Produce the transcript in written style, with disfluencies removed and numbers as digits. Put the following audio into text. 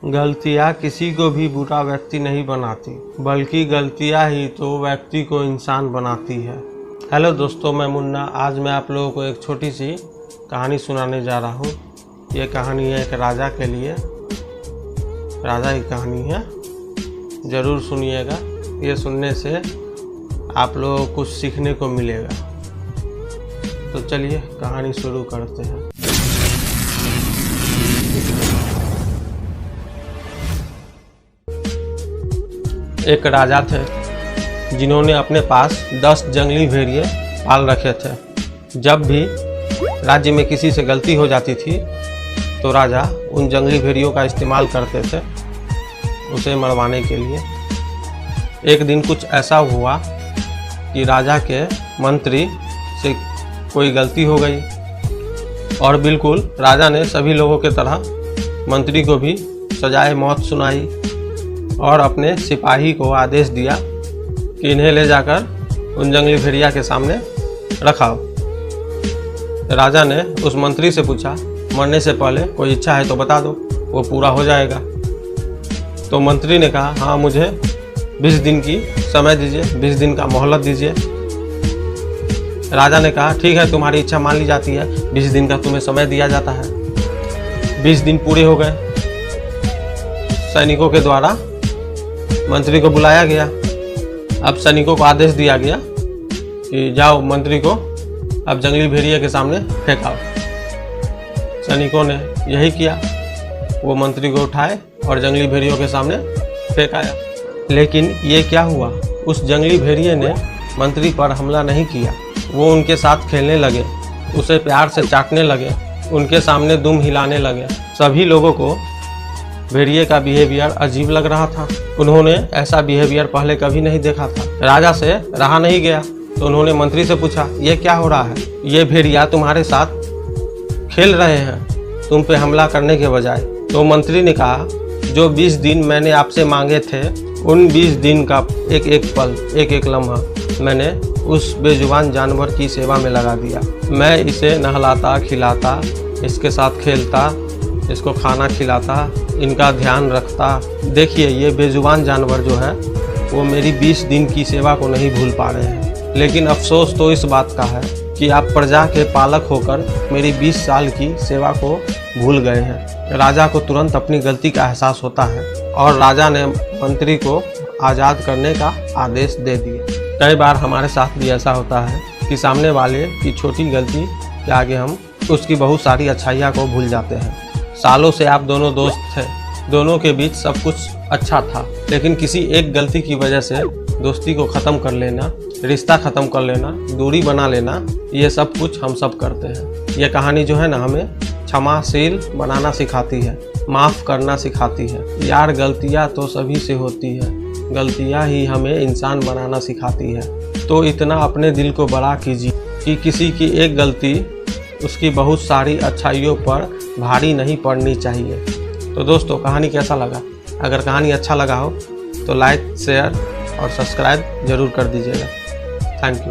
गलतियाँ किसी को भी बुरा व्यक्ति नहीं बनाती, बल्कि गलतियाँ ही तो व्यक्ति को इंसान बनाती है। हेलो दोस्तों, मैं मुन्ना। आज मैं आप लोगों को एक छोटी सी कहानी सुनाने जा रहा हूँ। ये कहानी है एक राजा के लिए। राजा की कहानी है, ज़रूर सुनिएगा। ये सुनने से आप लोगों को कुछ सीखने को मिलेगा। तो चलिए कहानी शुरू करते हैं। एक राजा थे जिन्होंने अपने पास 10 जंगली भेड़िए पाल रखे थे। जब भी राज्य में किसी से गलती हो जाती थी तो राजा उन जंगली भेड़ियों का इस्तेमाल करते थे उसे मरवाने के लिए। एक दिन कुछ ऐसा हुआ कि राजा के मंत्री से कोई गलती हो गई और बिल्कुल राजा ने सभी लोगों के तरह मंत्री को भी सजाए मौत सुनाई और अपने सिपाही को आदेश दिया कि इन्हें ले जाकर उन जंगली भेड़िया के सामने रखाओ। राजा ने उस मंत्री से पूछा, मरने से पहले कोई इच्छा है तो बता दो, वो पूरा हो जाएगा। तो मंत्री ने कहा, हाँ मुझे 20 दिन की समय दीजिए, 20 दिन का मोहलत दीजिए। राजा ने कहा, ठीक है, तुम्हारी इच्छा मान ली जाती है, 20 दिन का तुम्हें समय दिया जाता है। 20 दिन पूरे हो गए। सैनिकों के द्वारा मंत्री को बुलाया गया। अब सैनिकों को आदेश दिया गया कि जाओ मंत्री को अब जंगली भेड़िए के सामने फेंकाओ। सैनिकों ने यही किया, वो मंत्री को उठाए और जंगली भेड़ियों के सामने फेंकाया। लेकिन ये क्या हुआ, उस जंगली भेड़िए ने मंत्री पर हमला नहीं किया। वो उनके साथ खेलने लगे, उसे प्यार से चाटने लगे, उनके सामने दुम हिलाने लगे। सभी लोगों को भेड़िए का बिहेवियर अजीब लग रहा था। उन्होंने ऐसा बिहेवियर पहले कभी नहीं देखा था। राजा से रहा नहीं गया तो उन्होंने मंत्री से पूछा, ये क्या हो रहा है? ये भेड़िया तुम्हारे साथ खेल रहे हैं तुम पे हमला करने के बजाय। तो मंत्री ने कहा, जो 20 दिन मैंने आपसे मांगे थे उन 20 दिन का एक एक पल, एक एक लम्हा मैंने उस बेजुबान जानवर की सेवा में लगा दिया। मैं इसे नहलाता खिलाता, इसके साथ खेलता, इसको खाना खिलाता, इनका ध्यान रखता। देखिए ये बेजुबान जानवर जो है वो मेरी 20 दिन की सेवा को नहीं भूल पा रहे हैं। लेकिन अफसोस तो इस बात का है कि आप प्रजा के पालक होकर मेरी 20 साल की सेवा को भूल गए हैं। राजा को तुरंत अपनी गलती का एहसास होता है और राजा ने मंत्री को आज़ाद करने का आदेश दे दिया। कई बार हमारे साथ भी ऐसा होता है कि सामने वाले की छोटी गलती के आगे हम उसकी बहुत सारी अच्छाइयाँ को भूल जाते हैं। सालों से आप दोनों दोस्त थे, दोनों के बीच सब कुछ अच्छा था, लेकिन किसी एक गलती की वजह से दोस्ती को ख़त्म कर लेना, रिश्ता ख़त्म कर लेना, दूरी बना लेना, ये सब कुछ हम सब करते हैं। ये कहानी जो है ना हमें क्षमाशील बनाना सिखाती है, माफ़ करना सिखाती है। यार गलतियाँ तो सभी से होती है, गलतियाँ ही हमें इंसान बनाना सिखाती है। तो इतना अपने दिल को बड़ा कीजिए कि किसी की एक गलती उसकी बहुत सारी अच्छाइयों पर भारी नहीं पड़नी चाहिए। तो दोस्तों कहानी कैसा लगा? अगर कहानी अच्छा लगा हो तो लाइक, शेयर और सब्सक्राइब ज़रूर कर दीजिएगा। Thank you.